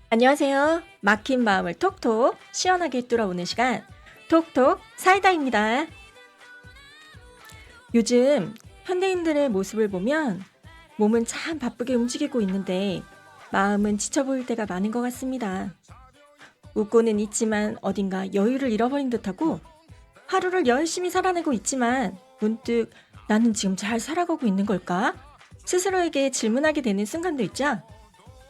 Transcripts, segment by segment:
안녕하세요. 막힌 마음을 톡톡 시원하게 뚫어오는 시간 톡톡 사이다입니다. 요즘 현대인들의 모습을 보면 몸은 참 바쁘게 움직이고 있는데 마음은 지쳐 보일 때가 많은 것 같습니다. 웃고는 있지만 어딘가 여유를 잃어버린 듯하고 하루를 열심히 살아내고 있지만 문득 나는 지금 잘 살아가고 있는 걸까? 스스로에게 질문하게 되는 순간도 있죠.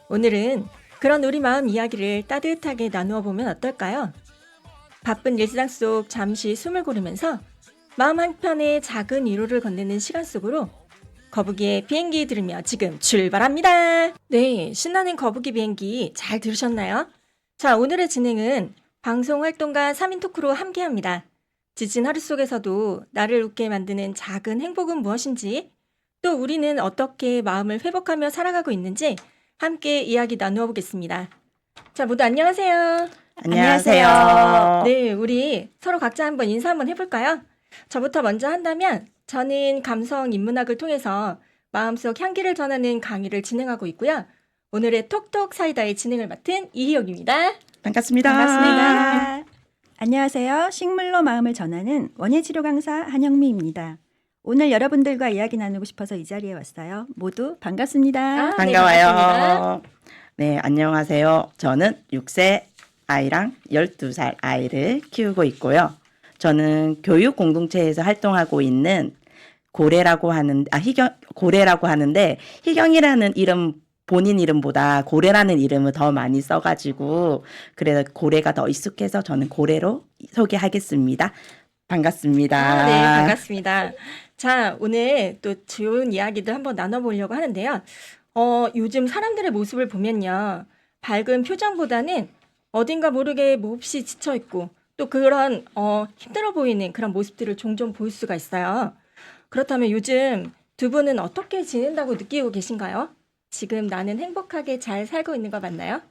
오늘은 그런 우리 마음 이야기를 따뜻하게 나누어 보면 어떨까요? 바쁜 일상 속 잠시 숨을 고르면서 마음 한편의 작은 위로를 건네는 시간 속으로 거북이의 비행기 들으며 지금 출발합니다. 네, 신나는 거북이 비행기 잘 들으셨나요? 자, 오늘의 진행은 방송 활동가 3인 토크로 함께합니다. 지친 하루 속에서도 나를 웃게 만드는 작은 행복은 무엇인지, 또 우리는 어떻게 마음을 회복하며 살아가고 있는지 함께 이야기 나누어 보겠습니다. 자, 모두 안녕하세요. 안녕하세요. 네, 우리 서로 각자 한번 인사 한번 해볼까요? 저부터 먼저 한다면 저는 감성 인문학을 통해서 마음속 향기를 전하는 강의를 진행하고 있고요. 오늘의 톡톡 사이다의 진행을 맡은 이희옥입니다. 반갑습니다. 반갑습니다. 안녕하세요. 식물로 마음을 전하는 원예치료 강사 한영미입니다. 오늘 여러분들과 이야기 나누고 싶어서 이 자리에 왔어요. 모두 반갑습니다. 네, 반가워요. 반갑습니다. 네, 안녕하세요. 저는 6세 아이랑 12살 아이를 키우고 있고요. 저는 교육 공동체에서 활동하고 있는 고래라고 하는데 희경이라는 이름 본인 이름보다 고래라는 이름을 더 많이 써가지고 그래서 고래가 더 익숙해서 저는 고래로 소개하겠습니다. 반갑습니다. 네, 반갑습니다. 자, 오늘 또 좋은 이야기들 한번 나눠보려고 하는데요. 요즘 사람들의 모습을 보면요. 밝은 표정보다는 어딘가 모르게 몹시 지쳐있고 또 그런 힘들어 보이는 그런 모습들을 종종 볼 수가 있어요. 그렇다면 요즘 두 분은 어떻게 지낸다고 느끼고 계신가요? 지금 나는 행복하게 잘 살고 있는 거 맞나요?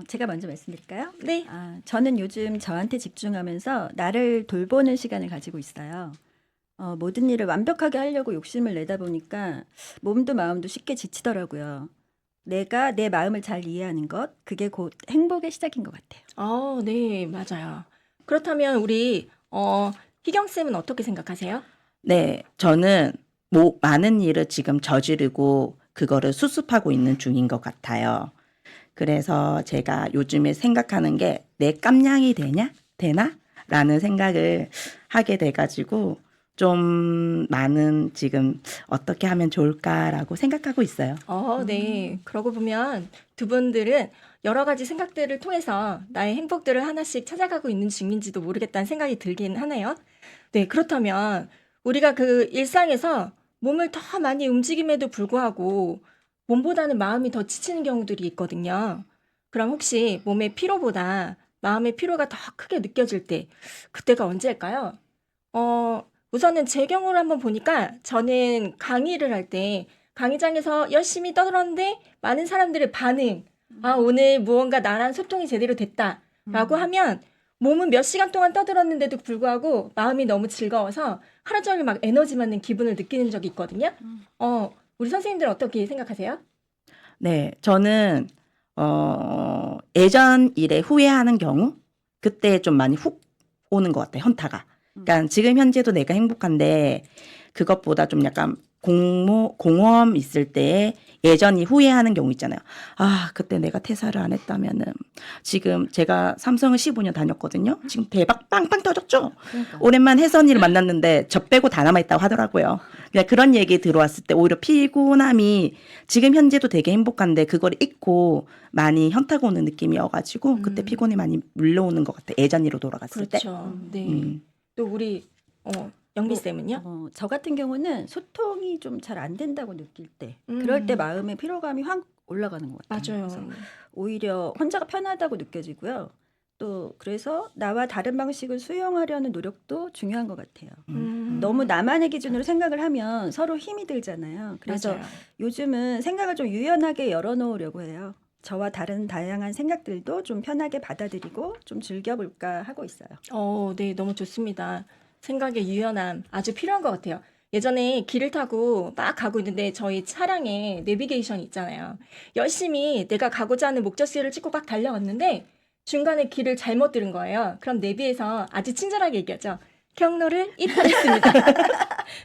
제가 먼저 말씀드릴까요? 네. 저는 요즘 저한테 집중하면서 나를 돌보는 시간을 가지고 있어요. 모든 일을 완벽하게 하려고 욕심을 내다 보니까 몸도 마음도 쉽게 지치더라고요. 내가 내 마음을 잘 이해하는 것, 그게 곧 행복의 시작인 것 같아요. 네, 맞아요. 그렇다면 우리 희경쌤은 어떻게 생각하세요? 네, 저는 많은 일을 지금 저지르고 그거를 수습하고 있는 중인 것 같아요. 그래서 제가 요즘에 생각하는 게 내 깜냥이 되나? 라는 생각을 하게 돼가지고 좀 많은 지금 어떻게 하면 좋을까라고 생각하고 있어요. 네. 그러고 보면 두 분들은 여러 가지 생각들을 통해서 나의 행복들을 하나씩 찾아가고 있는 중인지도 모르겠다는 생각이 들긴 하네요. 네, 그렇다면 우리가 그 일상에서 몸을 더 많이 움직임에도 불구하고 몸보다는 마음이 더 지치는 경우들이 있거든요. 그럼 혹시 몸의 피로보다 마음의 피로가 더 크게 느껴질 때 그때가 언제일까요? 우선은 제 경우를 한번 보니까 저는 강의를 할 때 강의장에서 열심히 떠들었는데 많은 사람들의 반응, 오늘 무언가 나랑 소통이 제대로 됐다라고 하면 몸은 몇 시간 동안 떠들었는데도 불구하고 마음이 너무 즐거워서 하루 종일 막 에너지 받는 기분을 느끼는 적이 있거든요. 우리 선생님들 어떻게 생각하세요? 네, 저는 예전 일에 후회하는 경우 그때 좀 많이 훅 오는 것 같아요. 현타가. 그러니까 지금 현재도 내가 행복한데 그것보다 좀 약간 공허함 있을 때 예전이 후회하는 경우 있잖아요. 그때 내가 퇴사를 안 했다면은 지금 제가 삼성을 15년 다녔거든요. 지금 대박 빵빵 터졌죠. 그러니까. 오랜만 혜선이를 만났는데 저 빼고 다 남아있다고 하더라고요. 그냥 그런 얘기 들어왔을 때 오히려 피곤함이 지금 현재도 되게 행복한데 그걸 잊고 많이 현타가 오는 느낌이어가지고 그때 피곤이 많이 물려오는 것 같아요. 예전으로 돌아갔을 때. 그렇죠. 네. 음. 또 우리 영미쌤은요? 저 같은 경우는 소통이 좀 잘 안 된다고 느낄 때, 그럴 때 마음의 피로감이 확 올라가는 것 같아요. 맞아요. 그래서 오히려 혼자가 편하다고 느껴지고요. 또 그래서 나와 다른 방식을 수용하려는 노력도 중요한 것 같아요. 너무 나만의 기준으로 생각을 하면 서로 힘이 들잖아요. 그래서 맞아요. 요즘은 생각을 좀 유연하게 열어놓으려고 해요. 저와 다른 다양한 생각들도 좀 편하게 받아들이고 좀 즐겨볼까 하고 있어요. 네, 너무 좋습니다. 생각의 유연함 아주 필요한 것 같아요. 예전에 길을 타고 막 가고 있는데 저희 차량에 내비게이션이 있잖아요. 열심히 내가 가고자 하는 목적지를 찍고 막 달려갔는데 중간에 길을 잘못 들은 거예요. 그럼 내비에서 아주 친절하게 얘기하죠. 경로를 이탈했습니다.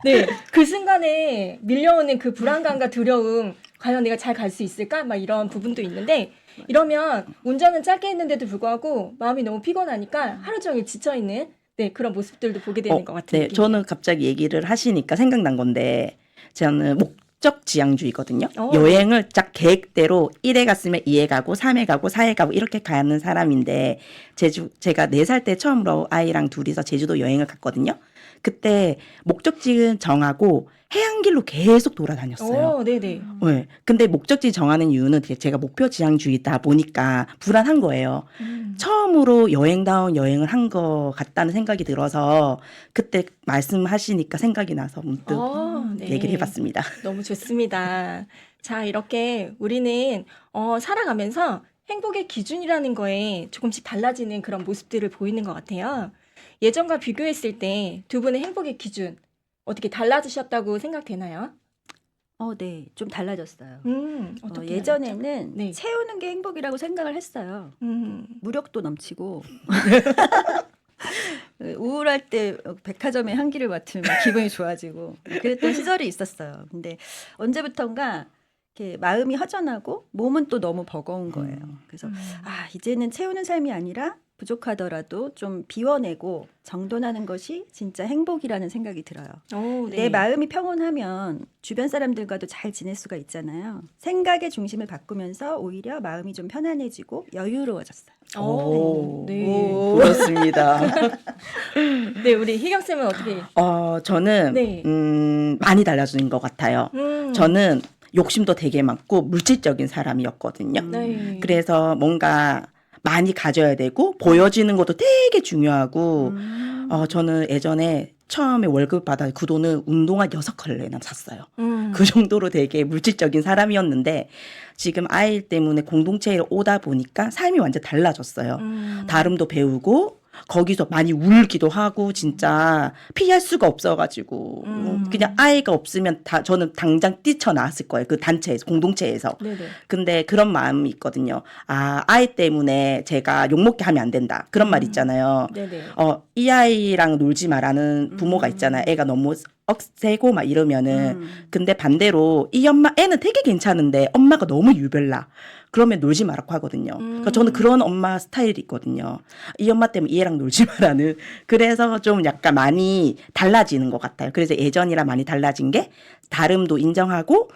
네, 그 순간에 밀려오는 그 불안감과 두려움, 과연 내가 잘 갈 수 있을까? 막 이런 부분도 있는데 이러면 운전은 짧게 했는데도 불구하고 마음이 너무 피곤하니까 하루 종일 지쳐있는 그런 모습들도 보게 되는 것 같은 네, 느낌이에요. 저는 갑자기 얘기를 하시니까 생각난 건데 저는 목적 지향주의거든요. 어. 여행을 딱 계획대로 1회 갔으면 2회 가고 3회 가고 4회 가고 이렇게 가는 사람인데 제가 4살 때 처음으로 아이랑 둘이서 제주도 여행을 갔거든요. 그때 목적지는 정하고 해안길로 계속 돌아다녔어요. 네네. 네. 근데 목적지 정하는 이유는 제가 목표 지향주의다 보니까 불안한 거예요. 처음으로 여행다운 여행을 한 것 같다는 생각이 들어서 그때 말씀하시니까 생각이 나서 문득 네. 얘기를 해봤습니다. 너무 좋습니다. 자, 이렇게 우리는 살아가면서 행복의 기준이라는 거에 조금씩 달라지는 그런 모습들을 보이는 것 같아요. 예전과 비교했을 때 두 분의 행복의 기준 어떻게 달라지셨다고 생각되나요? 네, 좀 달라졌어요. 어떻게 예전에는 네. 채우는 게 행복이라고 생각을 했어요. 무력도 넘치고 우울할 때 백화점의 향기를 맡으면 기분이 좋아지고 그랬던 시절이 있었어요. 근데 언제부턴가 이렇게 마음이 허전하고 몸은 또 너무 버거운 거예요. 그래서 이제는 채우는 삶이 아니라 부족하더라도 좀 비워내고 정돈하는 것이 진짜 행복이라는 생각이 들어요. 네. 내 마음이 평온하면 주변 사람들과도 잘 지낼 수가 있잖아요. 생각의 중심을 바꾸면서 오히려 마음이 좀 편안해지고 여유로워졌어요. 네. 그렇습니다. 네, 우리 희경쌤은 어떻게? 저는 네. 많이 달라진 것 같아요. 저는 욕심도 되게 많고 물질적인 사람이었거든요. 네. 그래서 뭔가 많이 가져야 되고 보여지는 것도 되게 중요하고 저는 예전에 처음에 월급 받아 그 돈은 운동화 6컬레나 샀어요. 그 정도로 되게 물질적인 사람이었는데 지금 아이 때문에 공동체에 오다 보니까 삶이 완전 달라졌어요. 다름도 배우고 거기서 많이 울기도 하고 진짜 피할 수가 없어가지고 그냥 아이가 없으면 저는 당장 뛰쳐나왔을 거예요. 그 단체에서 공동체에서. 네네. 근데 그런 마음이 있거든요. 아이 때문에 제가 욕먹게 하면 안 된다. 그런 말 있잖아요. 네네. 이 아이랑 놀지 마라는 부모가 있잖아요. 애가 너무 억세고 막 이러면은. 근데 반대로 이 애는 되게 괜찮은데 엄마가 너무 유별나. 그러면 놀지 말라고 하거든요. 그러니까 저는 그런 엄마 스타일이 있거든요. 이 엄마 때문에 이 애랑 놀지 마라는. 그래서 좀 약간 많이 달라지는 것 같아요. 그래서 예전이랑 많이 달라진 게 다름도 인정하고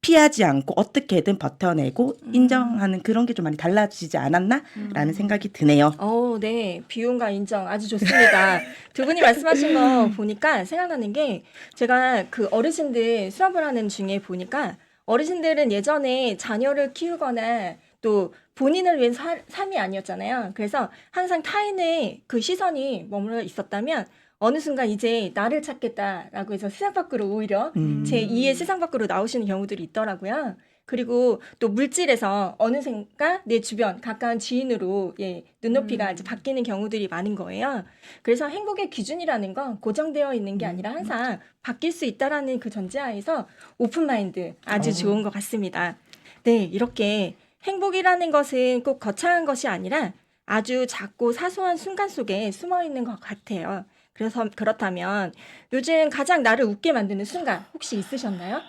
피하지 않고 어떻게든 버텨내고 인정하는 그런 게 좀 많이 달라지지 않았나라는 생각이 드네요. 네. 비움과 인정 아주 좋습니다. 두 분이 말씀하신 거 보니까 생각나는 게 제가 그 어르신들 수업을 하는 중에 보니까 어르신들은 예전에 자녀를 키우거나 또 본인을 위한 삶이 아니었잖아요. 그래서 항상 타인의 그 시선이 머물러 있었다면 어느 순간 이제 나를 찾겠다라고 해서 세상 밖으로 오히려 제2의 세상 밖으로 나오시는 경우들이 있더라고요. 그리고 또 물질에서 어느샌가 내 주변 가까운 지인으로 눈높이가 이제 바뀌는 경우들이 많은 거예요. 그래서 행복의 기준이라는 건 고정되어 있는 게 아니라 항상 바뀔 수 있다라는 그 전제하에서 오픈 마인드 아주 좋은 것 같습니다. 네, 이렇게 행복이라는 것은 꼭 거창한 것이 아니라 아주 작고 사소한 순간 속에 숨어 있는 것 같아요. 그래서 그렇다면 요즘 가장 나를 웃게 만드는 순간 혹시 있으셨나요?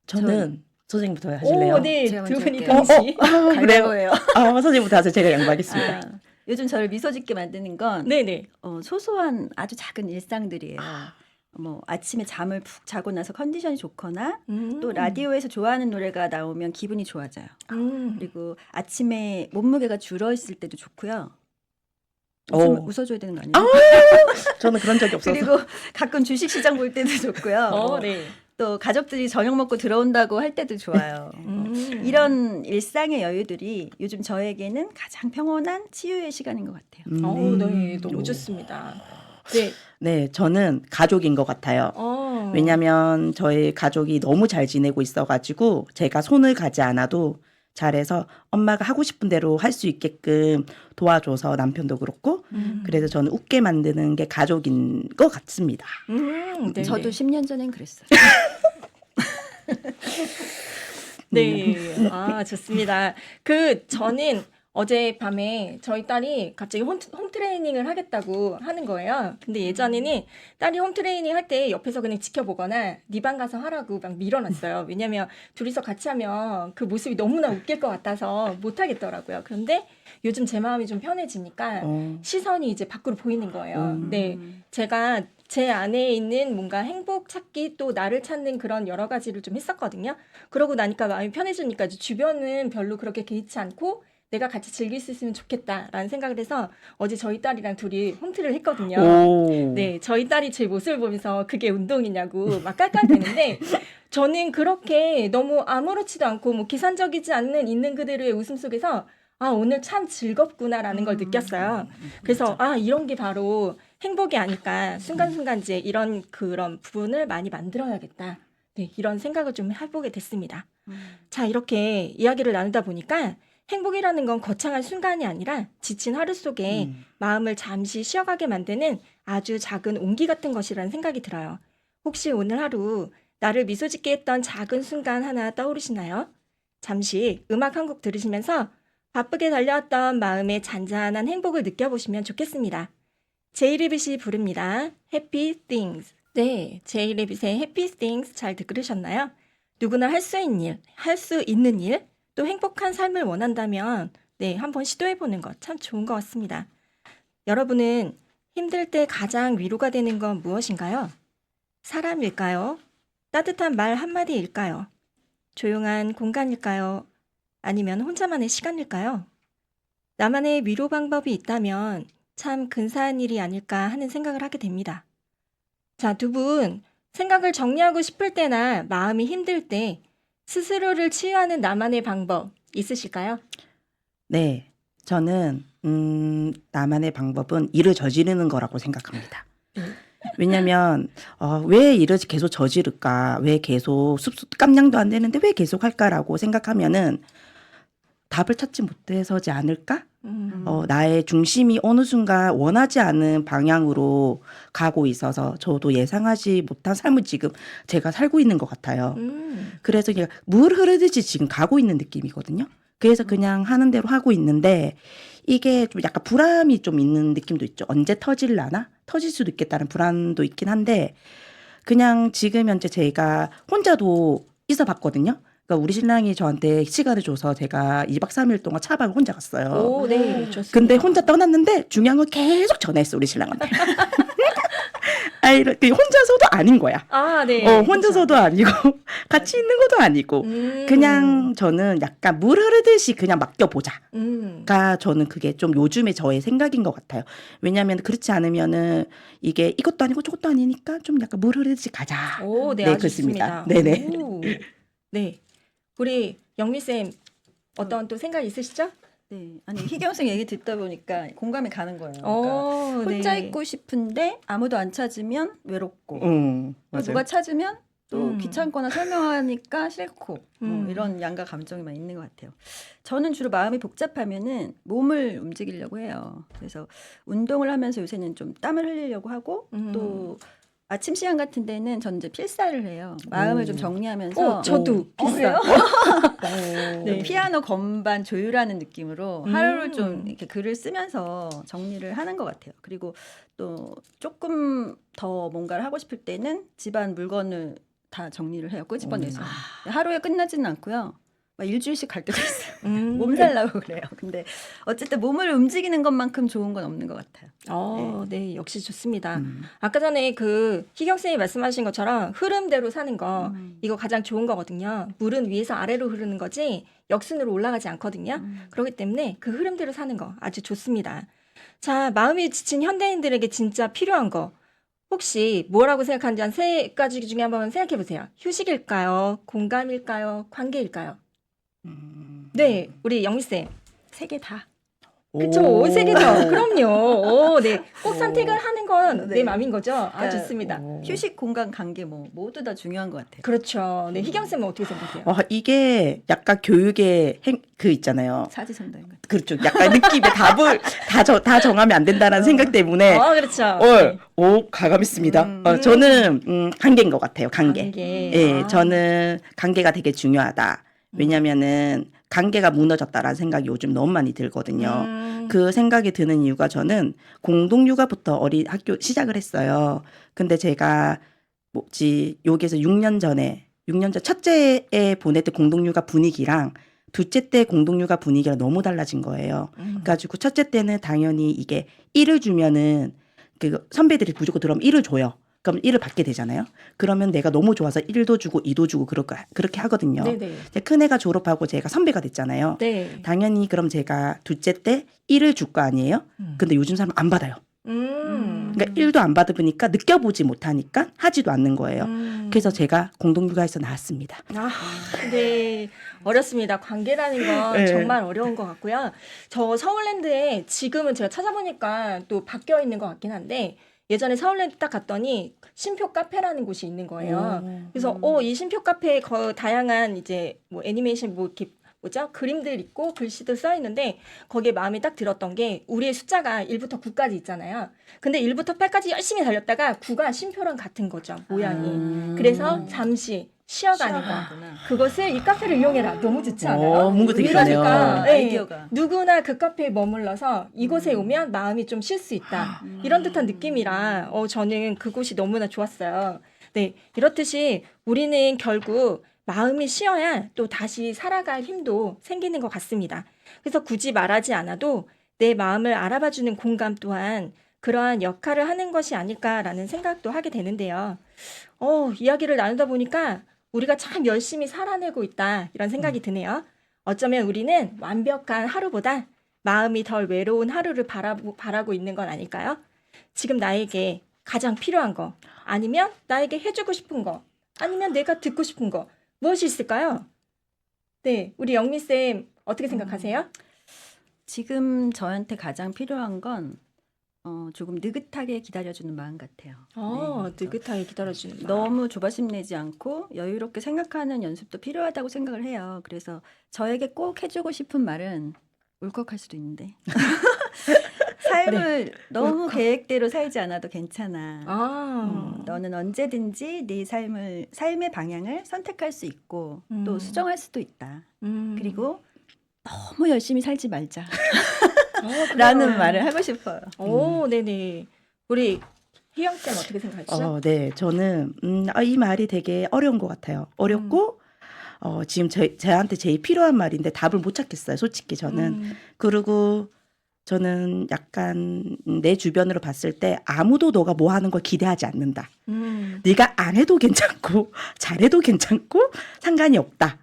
저는 선생님부터 하실래요? 네, 제가 두 먼저 분이 할게요. 동시. 그래요. 선생님부터 하세요. 제가 양보하겠습니다. 요즘 저를 미소 짓게 만드는 건 네네. 소소한 아주 작은 일상들이에요. 뭐 아침에 잠을 푹 자고 나서 컨디션이 좋거나 또 라디오에서 좋아하는 노래가 나오면 기분이 좋아져요. 그리고 아침에 몸무게가 줄어 있을 때도 좋고요. 웃어줘야 되는 거 아니에요? 저는 그런 적이 없어서. 그리고 가끔 주식시장 볼 때도 좋고요. 네. 또 가족들이 저녁 먹고 들어온다고 할 때도 좋아요. 이런 일상의 여유들이 요즘 저에게는 가장 평온한 치유의 시간인 것 같아요. 네, 너무 좋습니다. 네. 네, 저는 가족인 것 같아요. 왜냐하면 저희 가족이 너무 잘 지내고 있어가지고 제가 손을 가지 않아도 잘해서 엄마가 하고 싶은 대로 할 수 있게끔 도와줘서 남편도 그렇고 그래서 저는 웃게 만드는 게 가족인 것 같습니다. 네. 저도 10년 전엔 그랬어요. 네. 아, 좋습니다. 저는 어젯밤에 저희 딸이 갑자기 홈트레이닝을 하겠다고 하는 거예요. 근데 예전에는 딸이 홈트레이닝 할 때 옆에서 그냥 지켜보거나 네 방 가서 하라고 막 밀어놨어요. 왜냐면 둘이서 같이 하면 그 모습이 너무나 웃길 것 같아서 못 하겠더라고요. 그런데 요즘 제 마음이 좀 편해지니까 시선이 이제 밖으로 보이는 거예요. 네. 제가 제 안에 있는 뭔가 행복 찾기 또 나를 찾는 그런 여러 가지를 좀 했었거든요. 그러고 나니까 마음이 편해지니까 이제 주변은 별로 그렇게 개의치 않고 내가 같이 즐길 수 있으면 좋겠다라는 생각을 해서 어제 저희 딸이랑 둘이 홈트를 했거든요. 오. 네, 저희 딸이 제 모습을 보면서 그게 운동이냐고 막 깔깔대는데 저는 그렇게 너무 아무렇지도 않고 뭐 계산적이지 않는 있는 그대로의 웃음 속에서 아, 오늘 참 즐겁구나라는 걸 느꼈어요. 그래서 아, 이런 게 바로 행복이 아닐까. 순간순간 이제 이런 그런 부분을 많이 만들어야겠다. 네, 이런 생각을 좀 해보게 됐습니다. 자, 이렇게 이야기를 나누다 보니까 행복이라는 건 거창한 순간이 아니라 지친 하루 속에 마음을 잠시 쉬어가게 만드는 아주 작은 온기 같은 것이라는 생각이 들어요. 혹시 오늘 하루 나를 미소 짓게 했던 작은 순간 하나 떠오르시나요? 잠시 음악 한 곡 들으시면서 바쁘게 달려왔던 마음의 잔잔한 행복을 느껴보시면 좋겠습니다. 제이레빗이 부릅니다. Happy Things. 네, 제이레빗의 Happy Things 잘 들으셨나요? 누구나 할 수 있는 일, 또 행복한 삶을 원한다면 네, 한번 시도해보는 것 참 좋은 것 같습니다. 여러분은 힘들 때 가장 위로가 되는 건 무엇인가요? 사람일까요? 따뜻한 말 한마디일까요? 조용한 공간일까요? 아니면 혼자만의 시간일까요? 나만의 위로 방법이 있다면 참 근사한 일이 아닐까 하는 생각을 하게 됩니다. 자, 두 분 생각을 정리하고 싶을 때나 마음이 힘들 때 스스로를 치유하는 나만의 방법 있으실까요? 네, 저는 나만의 방법은 일을 저지르는 거라고 생각합니다. 왜냐면 왜 일을 계속 저지를까? 왜 계속 깜냥도 안 되는데 왜 계속 할까라고 생각하면은 답을 찾지 못해서지 않을까? 나의 중심이 어느 순간 원하지 않은 방향으로 가고 있어서 저도 예상하지 못한 삶을 지금 제가 살고 있는 것 같아요. 그래서 그냥 물 흐르듯이 지금 가고 있는 느낌이거든요. 그래서 그냥 하는 대로 하고 있는데 이게 좀 약간 불안이 좀 있는 느낌도 있죠. 언제 터질라나? 터질 수도 있겠다는 불안도 있긴 한데 그냥 지금 현재 제가 혼자도 있어 봤거든요. 그러니까 우리 신랑이 저한테 시간을 줘서 제가 2박 3일 동안 차박을 혼자 갔어요. 오, 네, 좋습니다. 근데 혼자 떠났는데 중요한 건 계속 전화했어, 우리 신랑한테. 아니, 혼자서도 아닌 거야. 아, 네. 혼자서도 아니고 같이 있는 것도 아니고 그냥 저는 약간 물 흐르듯이 그냥 맡겨보자가 저는 그게 좀 요즘에 저의 생각인 것 같아요. 왜냐하면 그렇지 않으면은 이게 이것도 아니고 저것도 아니니까 좀 약간 물 흐르듯이 가자. 오, 네, 네, 아주 그렇습니다. 좋습니다. 네네. 오, 네, 우리 영미쌤 어떤 또 생각 있으시죠? 네, 아니 희경생 얘기 듣다 보니까 공감이 가는 거예요. 그러니까 혼자 네. 있고 싶은데 아무도 안 찾으면 외롭고 또 맞아요. 누가 찾으면 또 귀찮거나 설명하니까 싫고 음. 이런 양가 감정이 많이 있는 것 같아요. 저는 주로 마음이 복잡하면은 몸을 움직이려고 해요. 그래서 운동을 하면서 요새는 좀 땀을 흘리려고 하고 또 아침 시간 같은 데는 전 이제 필사를 해요. 마음을 좀 정리하면서. 저도 그래요? 네. 피아노 건반 조율하는 느낌으로 하루를 좀 이렇게 글을 쓰면서 정리를 하는 것 같아요. 그리고 또 조금 더 뭔가를 하고 싶을 때는 집안 물건을 다 정리를 해요. 끄집어내서. 하루에 끝나지는 않고요. 막 일주일씩 갈 때도 있어요. 몸 살라고 그래요. 근데 어쨌든 몸을 움직이는 것만큼 좋은 건 없는 것 같아요. 네, 역시 좋습니다. 아까 전에 그 희경쌤이 말씀하신 것처럼 흐름대로 사는 거 이거 가장 좋은 거거든요. 물은 위에서 아래로 흐르는 거지 역순으로 올라가지 않거든요. 그렇기 때문에 그 흐름대로 사는 거 아주 좋습니다. 자, 마음이 지친 현대인들에게 진짜 필요한 거 혹시 뭐라고 생각하는지 한 3가지 중에 한번 생각해 보세요. 휴식일까요? 공감일까요? 관계일까요? 네, 우리 영미쌤. 3개 다. 그쵸. 오. 세계죠. 그럼요. 네. 꼭 선택을 하는 건 내 네. 마음인 거죠. 아, 그러니까 좋습니다. 휴식, 공간, 관계 뭐 모두 다 중요한 것 같아요. 그렇죠. 네. 희경쌤은 어떻게 생각해요? 이게 약간 교육의 그 있잖아요. 사지선다인 것 같아요. 그렇죠. 약간 느낌의 답을 다 정하면 안 된다는 생각 때문에 그렇죠. 네. 가감했습니다. 저는 관계인 것 같아요. 관계. 예, 아. 저는 관계가 되게 중요하다. 왜냐면은 관계가 무너졌다라는 생각이 요즘 너무 많이 들거든요. 그 생각이 드는 이유가 저는 공동육아부터 어린 학교 시작을 했어요. 근데 제가 여기에서 6년 전 첫째에 보냈던 공동육아 분위기랑 둘째 때 공동육아 분위기가 너무 달라진 거예요. 그래가지고 첫째 때는 당연히 이게 1을 주면은 그 선배들이 무조건 들어오면 1을 줘요. 그럼 1을 받게 되잖아요. 그러면 내가 너무 좋아서 1도 주고 2도 주고 그렇게 하거든요. 네네. 이제 큰애가 졸업하고 제가 선배가 됐잖아요. 네. 당연히 그럼 제가 둘째 때 1을 줄 거 아니에요. 근데 요즘 사람은 안 받아요. 그러니까 1도 안 받으니까 느껴보지 못하니까 하지도 않는 거예요. 그래서 제가 공동육아에서 나왔습니다. 네. 어렵습니다. 관계라는 건 네. 정말 어려운 것 같고요. 저 서울랜드에 지금은 제가 찾아보니까 또 바뀌어 있는 것 같긴 한데 예전에 서울랜드 딱 갔더니 심표 카페라는 곳이 있는 거예요. 그래서 이 심표 카페에 다양한 이제 뭐 애니메이션 뭐 이렇게 뭐죠? 그림들 있고 글씨도 써 있는데 거기에 마음이 딱 들었던 게 우리의 숫자가 1부터 9까지 있잖아요. 근데 1부터 8까지 열심히 달렸다가 9가 심표랑 같은 거죠. 모양이. 그래서 잠시 쉬어가는 거. 쉬어가는구나. 그것을 이 카페를 이용해라. 너무 좋지 않아요? 문구 되게 좋네요. 그러니까 네, 아이디어가. 누구나 그 카페에 머물러서 이곳에 오면 마음이 좀 쉴 수 있다. 이런 듯한 느낌이라 저는 그곳이 너무나 좋았어요. 네, 이렇듯이 우리는 결국 마음이 쉬어야 또 다시 살아갈 힘도 생기는 것 같습니다. 그래서 굳이 말하지 않아도 내 마음을 알아봐주는 공감 또한 그러한 역할을 하는 것이 아닐까라는 생각도 하게 되는데요. 이야기를 나누다 보니까 우리가 참 열심히 살아내고 있다 이런 생각이 드네요. 어쩌면 우리는 완벽한 하루보다 마음이 덜 외로운 하루를 바라고 있는 건 아닐까요? 지금 나에게 가장 필요한 거 아니면 나에게 해주고 싶은 거 아니면 내가 듣고 싶은 거 무엇이 있을까요? 네, 우리 영미쌤 어떻게 생각하세요? 지금 저한테 가장 필요한 건 조금 느긋하게 기다려주는 마음 같아요. 네, 그래서 느긋하게 기다려주는 마음. 너무 조바심 내지 않고 여유롭게 생각하는 연습도 필요하다고 생각을 해요. 그래서 저에게 꼭 해주고 싶은 말은 울컥할 수도 있는데 삶을 너무 계획대로 살지 않아도 괜찮아. 너는 언제든지 네 삶의 방향을 선택할 수 있고 또 수정할 수도 있다. 그리고 너무 열심히 살지 말자. 라는 말을 하고 싶어요. 네네. 우리 희영쌤 어떻게 생각하시죠? 네, 저는 이 말이 되게 어려운 것 같아요. 어렵고 지금 저한테 제일 필요한 말인데 답을 못 찾겠어요. 솔직히 저는. 그리고 저는 약간 내 주변으로 봤을 때 아무도 너가 뭐 하는 걸 기대하지 않는다. 네가 안 해도 괜찮고 잘해도 괜찮고 상관이 없다.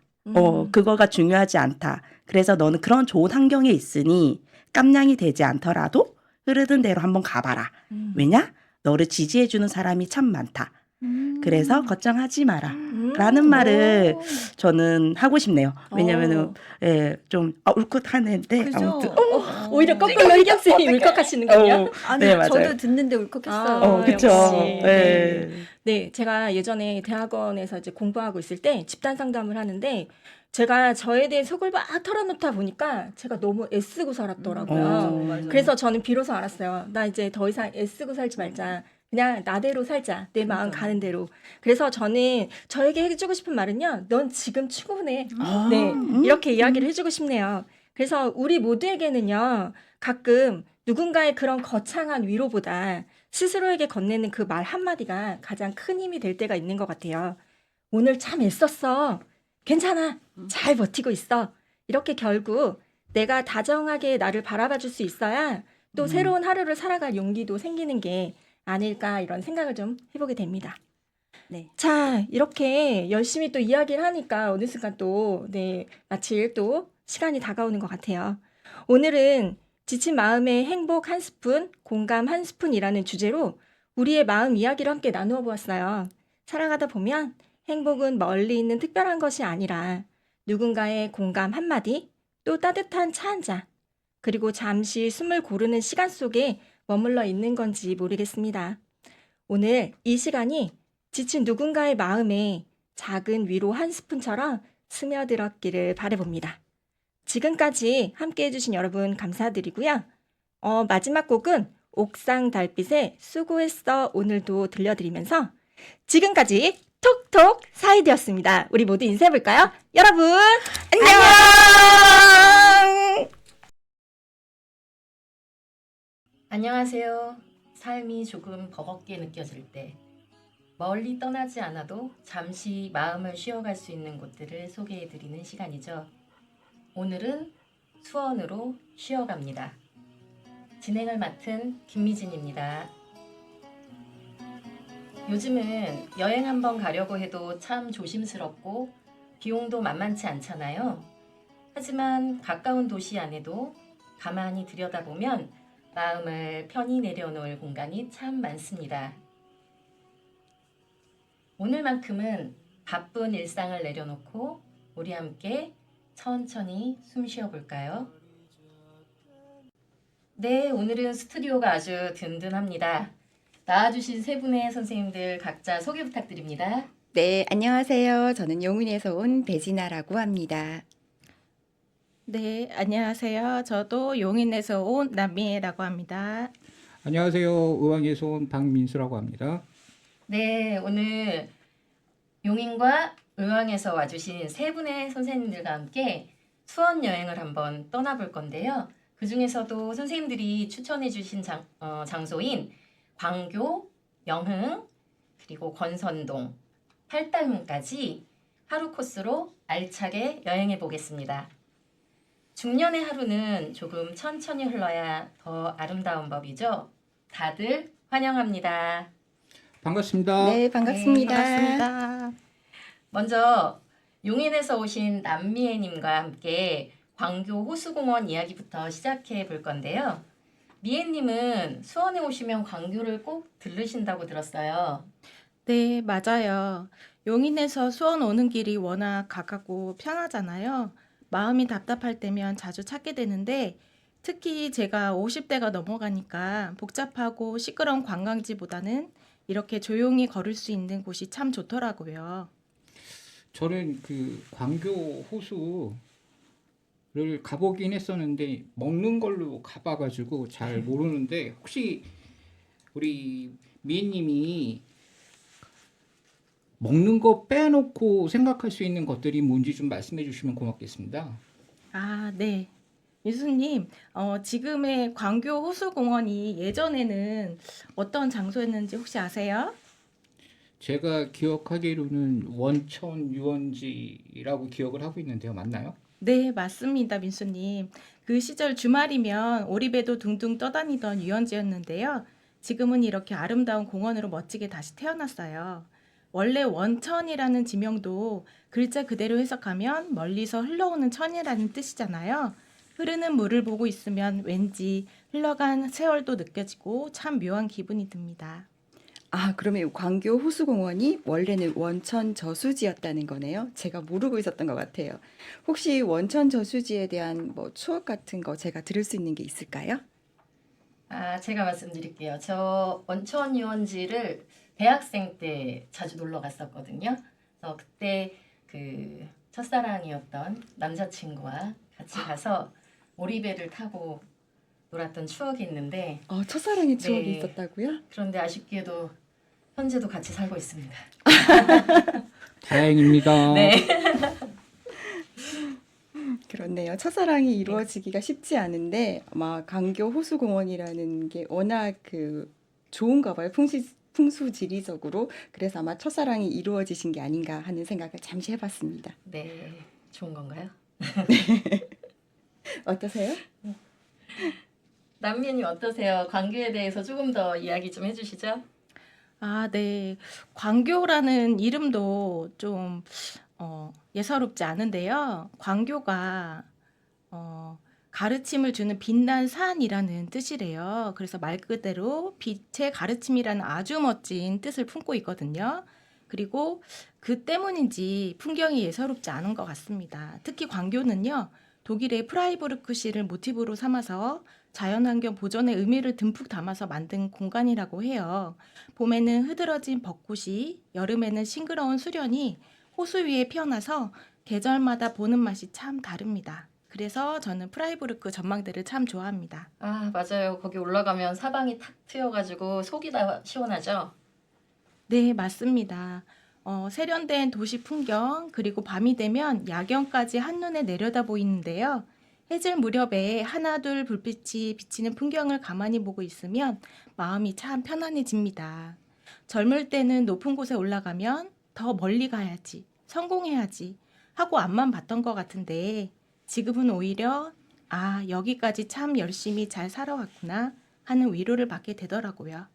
그거가 중요하지 않다. 그래서 너는 그런 좋은 환경에 있으니 깜냥이 되지 않더라도 흐르던 대로 한번 가봐라. 왜냐? 너를 지지해주는 사람이 참 많다. 그래서 걱정하지 마라. 라는 말을 저는 하고 싶네요. 왜냐면은 좀 울컥하는데 그죠? 아무튼 오히려 거꾸로 희경쌤이 울컥하시는군요. 아니, 네, 맞아요. 저도 듣는데 울컥했어요. 그쵸. 역시. 네. 네, 제가 예전에 대학원에서 이제 공부하고 있을 때 집단 상담을 하는데 제가 저에 대해 속을 막 털어놓다 보니까 제가 너무 애쓰고 살았더라고요. 맞아요. 그래서 저는 비로소 알았어요. 나 이제 더 이상 애쓰고 살지 말자. 그냥 나대로 살자. 내 마음 가는 대로. 그래서 저는 저에게 해주고 싶은 말은요. 넌 지금 충분해. 네, 이렇게 이야기를 해주고 싶네요. 그래서 우리 모두에게는요. 가끔 누군가의 그런 거창한 위로보다 스스로에게 건네는 그 말 한마디가 가장 큰 힘이 될 때가 있는 것 같아요. 오늘 참 애썼어. 괜찮아. 잘 버티고 있어. 이렇게 결국 내가 다정하게 나를 바라봐 줄 수 있어야 또 새로운 하루를 살아갈 용기도 생기는 게 아닐까 이런 생각을 좀 해보게 됩니다. 네. 자, 이렇게 열심히 또 이야기를 하니까 어느 순간 또 마칠 또 시간이 다가오는 것 같아요. 오늘은 지친 마음의 행복 한 스푼, 공감 한 스푼이라는 주제로 우리의 마음 이야기를 함께 나누어 보았어요. 살아가다 보면 행복은 멀리 있는 특별한 것이 아니라 누군가의 공감 한마디, 또 따뜻한 차 한 잔, 그리고 잠시 숨을 고르는 시간 속에 머물러 있는 건지 모르겠습니다. 오늘 이 시간이 지친 누군가의 마음에 작은 위로 한 스푼처럼 스며들었기를 바라봅니다. 지금까지 함께 해주신 여러분 감사드리고요. 마지막 곡은 옥상 달빛의 수고했어 오늘도 들려드리면서 지금까지 톡톡 사이드였습니다. 우리 모두 인사해볼까요? 여러분 안녕! 안녕하세요. 삶이 조금 버겁게 느껴질 때 멀리 떠나지 않아도 잠시 마음을 쉬어갈 수 있는 곳들을 소개해드리는 시간이죠. 오늘은 수원으로 쉬어갑니다. 진행을 맡은 김미진입니다. 요즘은 여행 한번 가려고 해도 참 조심스럽고 비용도 만만치 않잖아요. 하지만 가까운 도시 안에도 가만히 들여다보면 마음을 편히 내려놓을 공간이 참 많습니다. 오늘만큼은 바쁜 일상을 내려놓고 우리 함께 천천히 숨 쉬어볼까요? 네, 오늘은 스튜디오가 아주 든든합니다. 나와주신 세 분의 선생님들 각자 소개 부탁드립니다. 네, 안녕하세요. 저는 용인에서 온 배진아라고 합니다. 네, 안녕하세요. 저도 용인에서 온 남미애라고 합니다. 안녕하세요. 의왕에서 온 박민수라고 합니다. 네, 오늘 용인과 의왕에서 와주신 세 분의 선생님들과 함께 수원 여행을 한번 떠나볼 건데요. 그 중에서도 선생님들이 추천해 주신 장소인 광교, 영흥, 그리고 권선동, 팔달문까지 하루 코스로 알차게 여행해 보겠습니다. 중년의 하루는 조금 천천히 흘러야 더 아름다운 법이죠. 다들 환영합니다. 반갑습니다. 네, 반갑습니다. 반갑습니다. 먼저 용인에서 오신 남미애님과 함께 광교 호수공원 이야기부터 시작해 볼 건데요. 미애님은 수원에 오시면 광교를 꼭 들르신다고 들었어요. 네, 맞아요. 용인에서 수원 오는 길이 워낙 가깝고 편하잖아요. 마음이 답답할 때면 자주 찾게 되는데 특히 제가 50대가 넘어가니까 복잡하고 시끄러운 관광지보다는 이렇게 조용히 걸을 수 있는 곳이 참 좋더라고요. 저는 그 광교 호수를 가보긴 했었는데 먹는 걸로 가봐가지고 잘 모르는데 혹시 우리 미애님이 먹는 거 빼놓고 생각할 수 있는 것들이 뭔지 좀 말씀해 주시면 고맙겠습니다. 아, 네. 민수님, 지금의 광교 호수공원이 예전에는 어떤 장소였는지 혹시 아세요? 제가 기억하기로는 원천 유원지라고 기억을 하고 있는데요. 맞나요? 네, 맞습니다, 민수님. 그 시절 주말이면 오리배도 둥둥 떠다니던 유원지였는데요. 지금은 이렇게 아름다운 공원으로 멋지게 다시 태어났어요. 원래 원천이라는 지명도 글자 그대로 해석하면 멀리서 흘러오는 천이라는 뜻이잖아요. 흐르는 물을 보고 있으면 왠지 흘러간 세월도 느껴지고 참 묘한 기분이 듭니다. 아, 그러면 이 광교 호수공원이 원래는 원천 저수지였다는 거네요. 제가 모르고 있었던 것 같아요. 혹시 원천 저수지에 대한 뭐 추억 같은 거 제가 들을 수 있는 게 있을까요? 제가 말씀드릴게요. 저 원천 유원지를 대학생 때 자주 놀러 갔었거든요. 그래서 그때 그 첫사랑이었던 남자친구와 같이 가서 오리배를 타고 놀았던 추억이 있는데 첫사랑의 추억이 네. 있었다고요? 그런데 아쉽게도 현재도 같이 살고 있습니다. 다행입니다. 네. 그렇네요. 첫사랑이 이루어지기가 쉽지 않은데 아마 광교 호수공원이라는 게 워낙 그 좋은가 봐요. 풍수지리적으로. 그래서 아마 첫사랑이 이루어지신 게 아닌가 하는 생각을 잠시 해봤습니다. 네. 좋은 건가요? 어떠세요? 남미님 어떠세요? 광교에 대해서 조금 더 이야기 좀 해주시죠. 아, 네. 광교라는 이름도 좀 예사롭지 않은데요. 광교가 가르침을 주는 빛난 산이라는 뜻이래요. 그래서 말 그대로 빛의 가르침이라는 아주 멋진 뜻을 품고 있거든요. 그리고 그 때문인지 풍경이 예사롭지 않은 것 같습니다. 특히 광교는요. 독일의 프라이부르크시를 모티브로 삼아서 자연환경 보존의 의미를 듬뿍 담아서 만든 공간이라고 해요. 봄에는 흐드러진 벚꽃이, 여름에는 싱그러운 수련이 호수 위에 피어나서 계절마다 보는 맛이 참 다릅니다. 그래서 저는 프라이부르크 전망대를 참 좋아합니다. 아, 맞아요. 거기 올라가면 사방이 탁 트여가지고 속이 다 시원하죠? 네, 맞습니다. 세련된 도시 풍경, 그리고 밤이 되면 야경까지 한눈에 내려다 보이는데요. 해질 무렵에 하나둘 불빛이 비치는 풍경을 가만히 보고 있으면 마음이 참 편안해집니다. 젊을 때는 높은 곳에 올라가면 더 멀리 가야지, 성공해야지 하고 앞만 봤던 것 같은데 지금은 오히려 여기까지 참 열심히 잘 살아왔구나 하는 위로를 받게 되더라고요.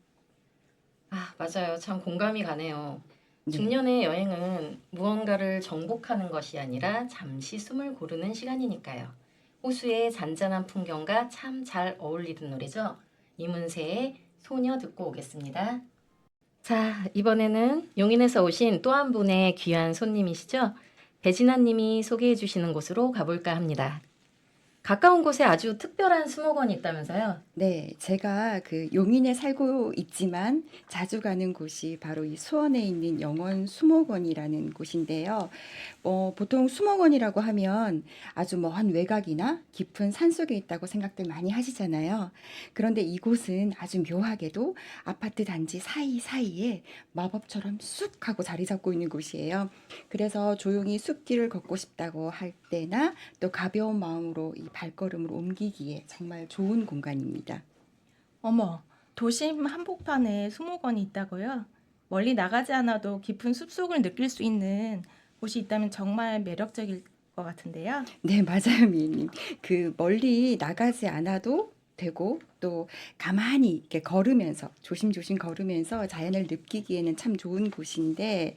아, 맞아요. 참 공감이 가네요. 네. 중년의 여행은 무언가를 정복하는 것이 아니라 잠시 숨을 고르는 시간이니까요. 호수의 잔잔한 풍경과 참 잘 어울리는 노래죠. 이문세의 소녀 듣고 오겠습니다. 자, 이번에는 용인에서 오신 또 한 분의 귀한 손님이시죠. 배진아 님이 소개해 주시는 곳으로 가볼까 합니다. 가까운 곳에 아주 특별한 수목원이 있다면서요? 네, 제가 그 용인에 살고 있지만 자주 가는 곳이 바로 이 수원에 있는 영원 수목원이라는 곳인데요. 보통 수목원이라고 하면 아주 먼 외곽이나 깊은 산속에 있다고 생각들 많이 하시잖아요. 그런데 이곳은 아주 묘하게도 아파트 단지 사이사이에 마법처럼 쑥 하고 자리 잡고 있는 곳이에요. 그래서 조용히 숲길을 걷고 싶다고 할 때나 또 가벼운 마음으로 이 발걸음을 옮기기에 정말 좋은 공간입니다. 어머, 도심 한복판에 수목원이 있다고요? 멀리 나가지 않아도 깊은 숲속을 느낄 수 있는 곳이 있다면 정말 매력적일 것 같은데요. 네, 맞아요, 미애님. 그 멀리 나가지 않아도 되고 또 가만히 이렇게 걸으면서 조심조심 걸으면서 자연을 느끼기에는 참 좋은 곳인데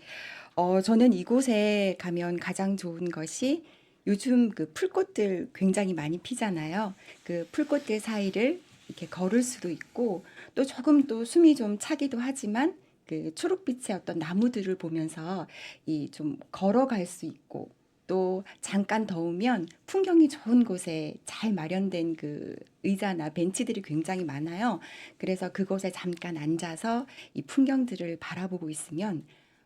저는 이곳에 가면 가장 좋은 것이 요즘 그 풀꽃들 굉장히 많이 피잖아요. 그 풀꽃들 사이를 이렇게 걸을 수도 있고 또 조금 또 숨이 좀 차기도 하지만 그 초록빛의 어떤 나무들을 보면서 이 좀 걸어갈 수 있고 또 잠깐 더우면 풍경이 좋은 곳에 잘 마련된 그 의자나 벤치들이 굉장히 많아요. 그래서 그곳에 잠깐 앉아서 이 풍경들을 바라보고 있으면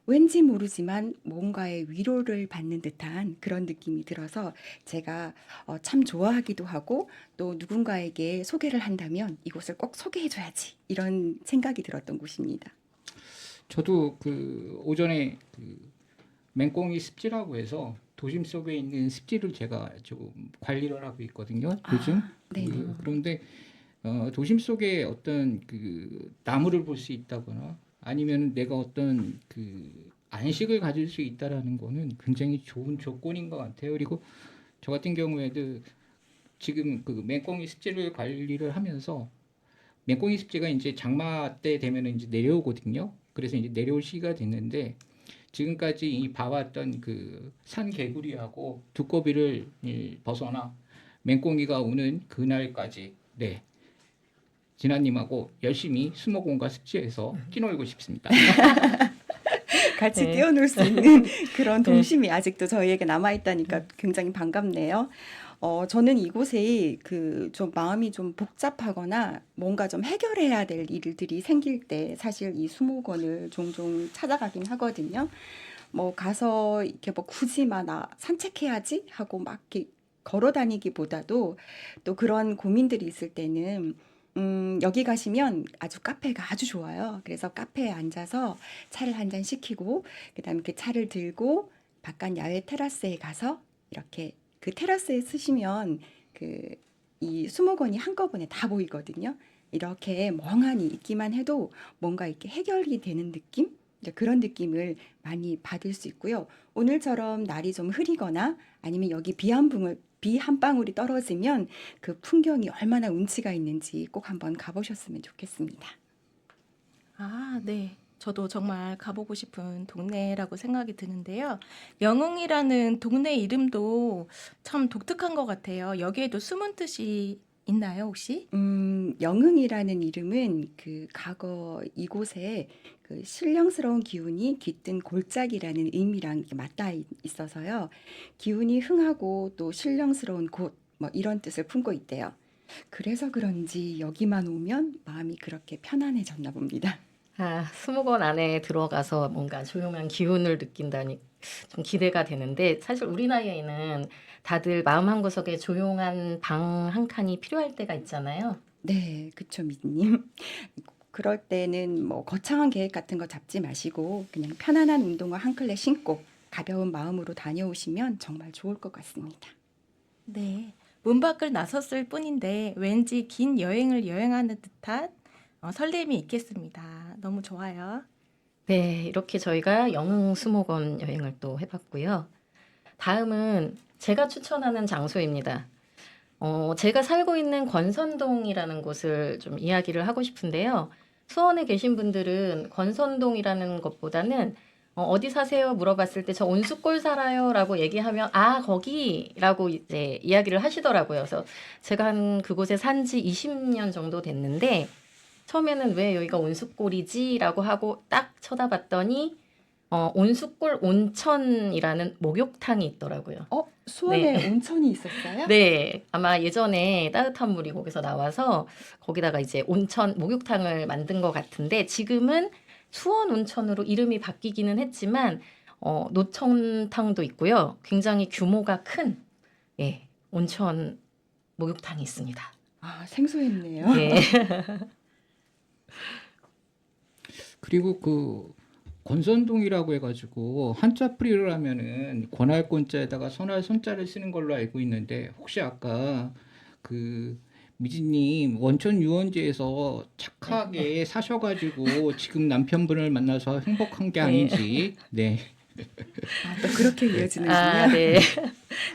왠지 모르지만 뭔가의 위로를 받는 듯한 그런 느낌이 들어서 제가 참 좋아하기도 하고 또 누군가에게 소개를 한다면 이곳을 꼭 소개해줘야지 이런 생각이 들었던 곳입니다. 저도 그 오전에 그 맹꽁이 습지라고 해서 도심 속에 있는 습지를 제가 좀 관리를 하고 있거든요. 요즘. 네. 그런데 도심 속에 어떤 그 나무를 볼 수 있다거나 아니면 내가 어떤 그 안식을 가질 수 있다라는 거는 굉장히 좋은 조건인 것 같아요. 그리고 저 같은 경우에도 지금 그 맹꽁이 습지를 관리를 하면서 맹꽁이 습지가 이제 장마 때 되면 이제 내려오거든요. 그래서 이제 내려올 시기가 됐는데 지금까지 이 봐왔던 그 산 개구리하고 두꺼비를 벗어나 맹꽁이가 오는 그날까지 네. 진아님하고 열심히 수목원과 습지에서 뛰놀고 싶습니다. 같이 네. 뛰어놀 수 있는 그런 동심이 아직도 저희에게 남아있다니까 굉장히 반갑네요. 저는 이곳에 그 좀 마음이 좀 복잡하거나 뭔가 좀 해결해야 될 일들이 생길 때 사실 이 수목원을 종종 찾아가긴 하거든요. 뭐 가서 이렇게 뭐 굳이 막 나 산책해야지 하고 막 이렇게 걸어 다니기보다도 또 그런 고민들이 있을 때는 여기 가시면 아주 카페가 아주 좋아요. 그래서 카페에 앉아서 차를 한 잔 시키고 그다음에 그 차를 들고 바깥 야외 테라스에 가서 이렇게 그 테라스에 쓰시면 그 이 수목원이 한꺼번에 다 보이거든요. 이렇게 멍하니 있기만 해도 뭔가 이렇게 해결이 되는 느낌? 이제 그런 느낌을 많이 받을 수 있고요. 오늘처럼 날이 좀 흐리거나 아니면 여기 비 한 방울이 떨어지면 그 풍경이 얼마나 운치가 있는지 꼭 한번 가보셨으면 좋겠습니다. 네. 저도 정말 가보고 싶은 동네라고 생각이 드는데요. 영흥이라는 동네 이름도 참 독특한 것 같아요. 여기에도 숨은 뜻이 있나요, 혹시? 영흥이라는 이름은 그 과거 이곳에 그 신령스러운 기운이 깃든 골짜기라는 의미랑 이렇게 맞닿아 있어서요. 기운이 흥하고 또 신령스러운 곳, 뭐 이런 뜻을 품고 있대요. 그래서 그런지 여기만 오면 마음이 그렇게 편안해졌나 봅니다. 수목원 안에 들어가서 뭔가 조용한 기운을 느낀다니 좀 기대가 되는데 사실 우리 나이에는 다들 마음 한구석에 조용한 방 한 칸이 필요할 때가 있잖아요. 네, 그쵸, 미님. 그럴 때는 뭐 거창한 계획 같은 거 잡지 마시고 그냥 편안한 운동화 한 클레 신고 가벼운 마음으로 다녀오시면 정말 좋을 것 같습니다. 네. 문 밖을 나섰을 뿐인데 왠지 긴 여행을 여행하는 듯한 설렘이 있겠습니다. 너무 좋아요. 네, 이렇게 저희가 영흥 수목원 여행을 또 해봤고요. 다음은 제가 추천하는 장소입니다. 제가 살고 있는 권선동이라는 곳을 좀 이야기를 하고 싶은데요. 수원에 계신 분들은 권선동이라는 것보다는 어디 사세요? 물어봤을 때 저 온수골 살아요 라고 얘기하면 아, 거기라고 이제 이야기를 하시더라고요. 그래서 제가 한 그곳에 산 지 20년 정도 됐는데 처음에는 왜 여기가 온수골이지? 라고 하고 딱 쳐다봤더니 온수골 온천이라는 목욕탕이 있더라고요. 수원에 온천이 있었어요? 네, 아마 예전에 따뜻한 물이 거기서 나와서 거기다가 이제 온천 목욕탕을 만든 것 같은데 지금은 수원 온천으로 이름이 바뀌기는 했지만 노천탕도 있고요. 굉장히 규모가 큰 예, 온천 목욕탕이 있습니다. 아, 생소했네요. 네. 그리고 그 권선동이라고 해가지고 한자풀이를 하면은 권할 권자에다가 선할 손자를 쓰는 걸로 알고 있는데 혹시 아까 그 미지님 원천 유원지에서 착하게 사셔가지고 지금 남편분을 만나서 행복한 게 네. 아닌지 네. 아, 또 그렇게 이어지는군요. 네.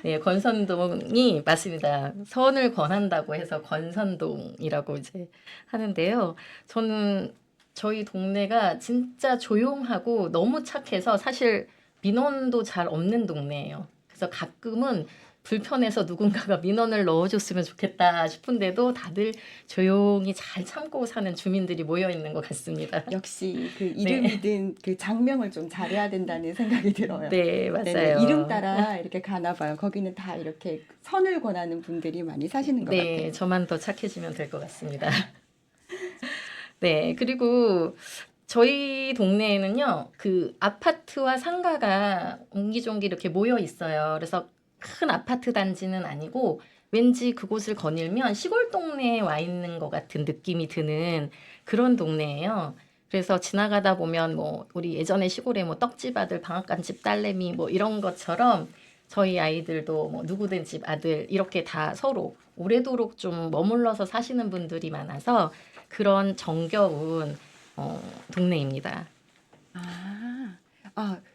네, 권선동이 맞습니다. 선을 권한다고 해서 권선동이라고 이제 하는데요. 저는 저희 동네가 진짜 조용하고 너무 착해서 사실 민원도 잘 없는 동네예요. 그래서 가끔은 불편해서 누군가가 민원을 넣어줬으면 좋겠다 싶은데도 다들 조용히 잘 참고 사는 주민들이 모여 있는 것 같습니다. 역시 그 이름이든 그 장명을 좀 잘해야 된다는 생각이 들어요. 네, 맞아요. 네네, 이름 따라 이렇게 가나 봐요. 거기는 다 이렇게 선을 권하는 분들이 많이 사시는 것 네, 같아요. 저만 더 착해지면 될 것 같습니다. 네, 그리고 저희 동네에는요, 그 아파트와 상가가 옹기종기 이렇게 모여 있어요. 그래서 큰 아파트 단지는 아니고 왠지 그곳을 거닐면 시골 동네에 와 있는 것 같은 느낌이 드는 그런 동네예요. 그래서 지나가다 보면 뭐 우리 예전에 시골에 뭐 떡집 아들, 방앗간집 딸내미 뭐 이런 것처럼 저희 아이들도 뭐 누구든 집 아들 이렇게 다 서로 오래도록 좀 머물러서 사시는 분들이 많아서 그런 정겨운 동네입니다.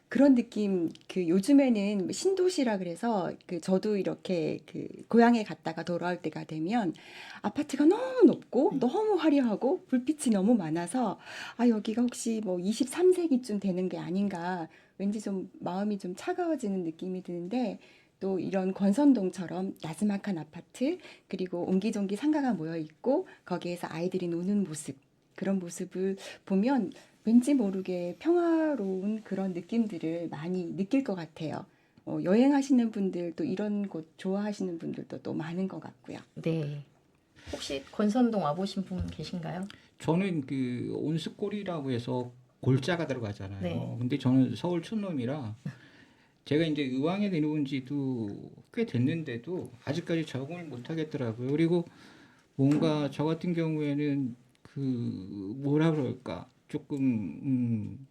그런 느낌, 그 요즘에는 신도시라 그래서 그 저도 이렇게 그 고향에 갔다가 돌아올 때가 되면 아파트가 너무 높고 너무 화려하고 불빛이 너무 많아서 아, 여기가 혹시 뭐 23세기쯤 되는 게 아닌가 왠지 좀 마음이 좀 차가워지는 느낌이 드는데 또 이런 권선동처럼 나지막한 아파트 그리고 옹기종기 상가가 모여 있고 거기에서 아이들이 노는 모습 그런 모습을 보면 왠지 모르게 평화로운 그런 느낌들을 많이 느낄 것 같아요. 여행하시는 분들 또 이런 곳 좋아하시는 분들도 또 많은 것 같고요. 네. 혹시 권선동 와보신 분 계신가요? 저는 그 온수골이라고 해서 골자가 들어가잖아요. 네. 근데 저는 서울 촌놈이라 제가 이제 의왕에 내려온 지도 꽤 됐는데도 아직까지 적응을 못 하겠더라고요. 그리고 뭔가 저 같은 경우에는 그 뭐라 그럴까 조금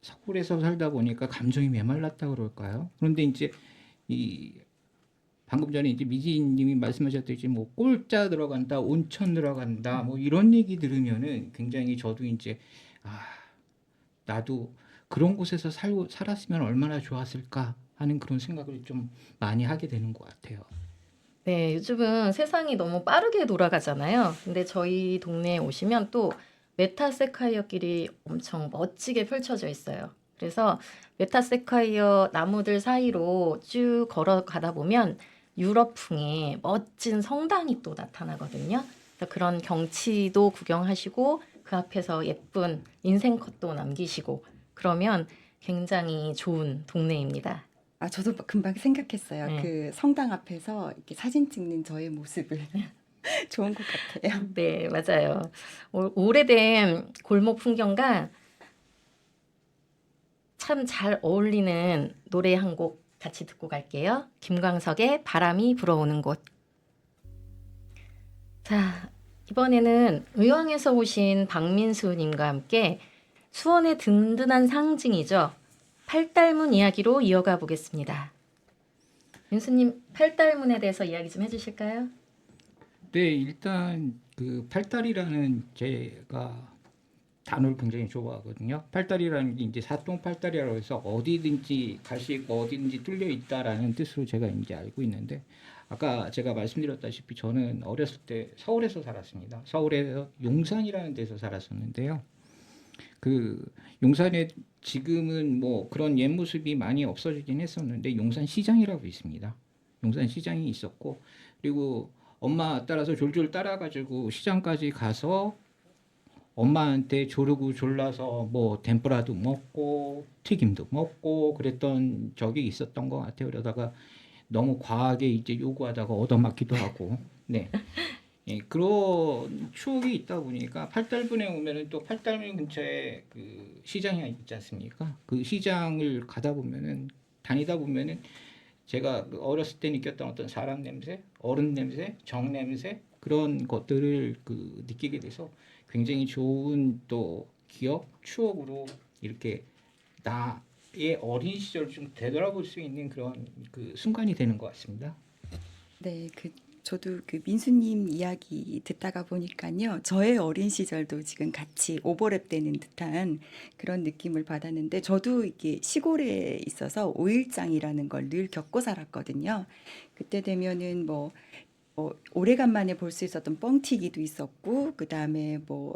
서울에서 살다 보니까 감정이 메말랐다 그럴까요? 그런데 이제 이 방금 전에 이제 미지님이 말씀하셨듯이 뭐 꼴자 들어간다, 온천 들어간다, 뭐 이런 얘기 들으면은 굉장히 저도 이제 아 나도 그런 곳에서 살았으면 얼마나 좋았을까 하는 그런 생각을 좀 많이 하게 되는 것 같아요. 네, 요즘은 세상이 너무 빠르게 돌아가잖아요. 근데 저희 동네에 오시면 또 메타세카이어 길이 엄청 멋지게 펼쳐져 있어요. 그래서 메타세카이어 나무들 사이로 쭉 걸어가다 보면 유럽풍의 멋진 성당이 또 나타나거든요. 그래서 그런 경치도 구경하시고 그 앞에서 예쁜 인생컷도 남기시고 그러면 굉장히 좋은 동네입니다. 아, 저도 금방 생각했어요. 네. 그 성당 앞에서 이렇게 사진 찍는 저의 모습을. 좋은 것 같아요. 네, 맞아요. 오래된 골목 풍경과 참 잘 어울리는 노래 한 곡 같이 듣고 갈게요. 김광석의 바람이 불어오는 곳. 자, 이번에는 의왕에서 오신 박민수님과 함께 수원의 든든한 상징이죠. 팔달문 이야기로 이어가 보겠습니다. 민수님, 팔달문에 대해서 이야기 좀 해주실까요? 네, 일단 그 팔다리라는 제가 단어를 굉장히 좋아하거든요. 팔다리라는 게 이제 사통팔다리라고 해서 어디든지 갈 수 있고 어디든지 뚫려 있다라는 뜻으로 제가 이제 알고 있는데 아까 제가 말씀드렸다시피 저는 어렸을 때 서울에서 살았습니다. 서울에서 용산이라는 데서 살았었는데요. 그 용산에 지금은 뭐 그런 옛 모습이 많이 없어지긴 했었는데 용산 시장이라고 있습니다. 용산 시장이 있었고 그리고 엄마 따라서 졸졸 따라가지고 시장까지 가서 엄마한테 조르고 졸라서 뭐 덴뿌라도 먹고 튀김도 먹고 그랬던 적이 있었던 것 같아요. 그러다가 너무 과하게 이제 요구하다가 얻어맞기도 하고 네. 예, 그런 추억이 있다 보니까 팔달분에 오면은 또 팔달문 근처에 그 시장이 있지 않습니까? 그 시장을 가다 보면은 다니다 보면은 제가 그 어렸을 때 느꼈던 어떤 사람 냄새, 어른 냄새, 정 냄새 그런 것들을 그 느끼게 돼서 굉장히 좋은 또 기억, 추억으로 이렇게 나의 어린 시절 좀 되돌아볼 수 있는 그런 그 순간이 되는 것 같습니다. 네, 저도 그 민수님 이야기 듣다가 보니까요, 저의 어린 시절도 지금 같이 오버랩되는 듯한 그런 느낌을 받았는데, 저도 이게 시골에 있어서 5일장이라는 걸 늘 겪고 살았거든요. 그때 되면은 뭐 오래간만에 볼 수 있었던 뻥튀기도 있었고, 그 다음에 뭐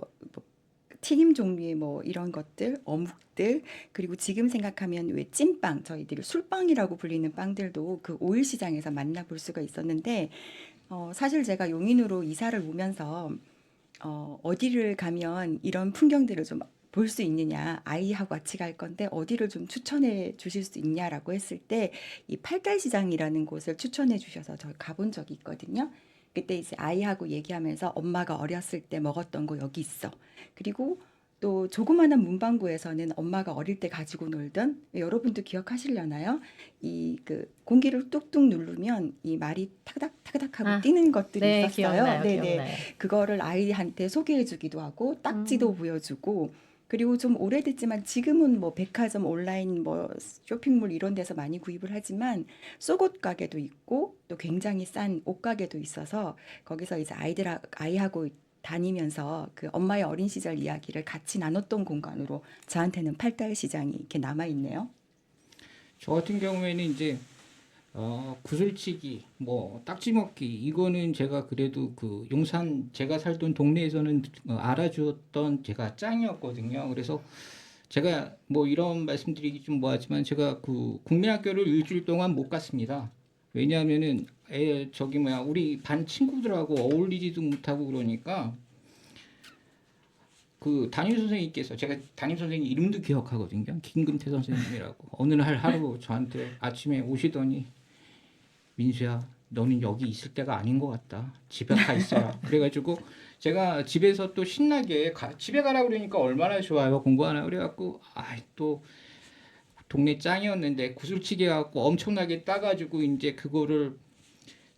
튀김 종류의 뭐 이런 것들, 어묵들, 그리고 지금 생각하면 왜 찐빵, 저희들이 술빵이라고 불리는 빵들도 그 5일 시장에서 만나볼 수가 있었는데, 사실 제가 용인으로 이사를 오면서 어디를 가면 이런 풍경들을 좀 볼 수 있느냐, 아이하고 같이 갈 건데 어디를 좀 추천해 주실 수 있냐라고 했을 때 이 팔달시장이라는 곳을 추천해 주셔서 저 가본 적이 있거든요. 그때 이제 아이하고 얘기하면서 엄마가 어렸을 때 먹었던 거 여기 있어. 그리고 또 조그마한 문방구에서는 엄마가 어릴 때 가지고 놀던, 여러분도 기억하시려나요? 이 그 공기를 뚝뚝 누르면 이 말이 타그닥타그닥하고 아, 뛰는 것들이 네, 있었어요. 기억나요, 네네. 기억나요. 그거를 아이한테 소개해주기도 하고 딱지도 보여주고, 그리고 좀 오래됐지만 지금은 뭐 백화점 온라인 뭐 쇼핑몰 이런 데서 많이 구입을 하지만 속옷 가게도 있고 또 굉장히 싼 옷 가게도 있어서 거기서 이제 아이하고 다니면서 그 엄마의 어린 시절 이야기를 같이 나눴던 공간으로 저한테는 팔달 시장이 이렇게 남아 있네요. 저 같은 경우에는 이제 구슬치기, 뭐 딱지 먹기 이거는 제가 그래도 그 용산 제가 살던 동네에서는 알아주었던 제가 짱이었거든요. 그래서 제가 뭐 이런 말씀드리기 좀 뭐하지만 제가 그 국민학교를 일주일 동안 못 갔습니다. 왜냐하면은 우리 반 친구들하고 어울리지도 못하고 그러니까 그 담임 선생님께서 제가 담임 선생님 이름도 기억하거든요. 김금태 선생님이라고 어느 날 하루 저한테 아침에 오시더니 민수야, 너는 여기 있을 때가 아닌 것 같다. 집에 가 있어라. 그래가지고 제가 집에서 또 신나게 집에 가라 그러니까 얼마나 좋아요. 공부하나 그래갖고 또 동네 짱이었는데 구슬치기 해갖고 엄청나게 따가지고 이제 그거를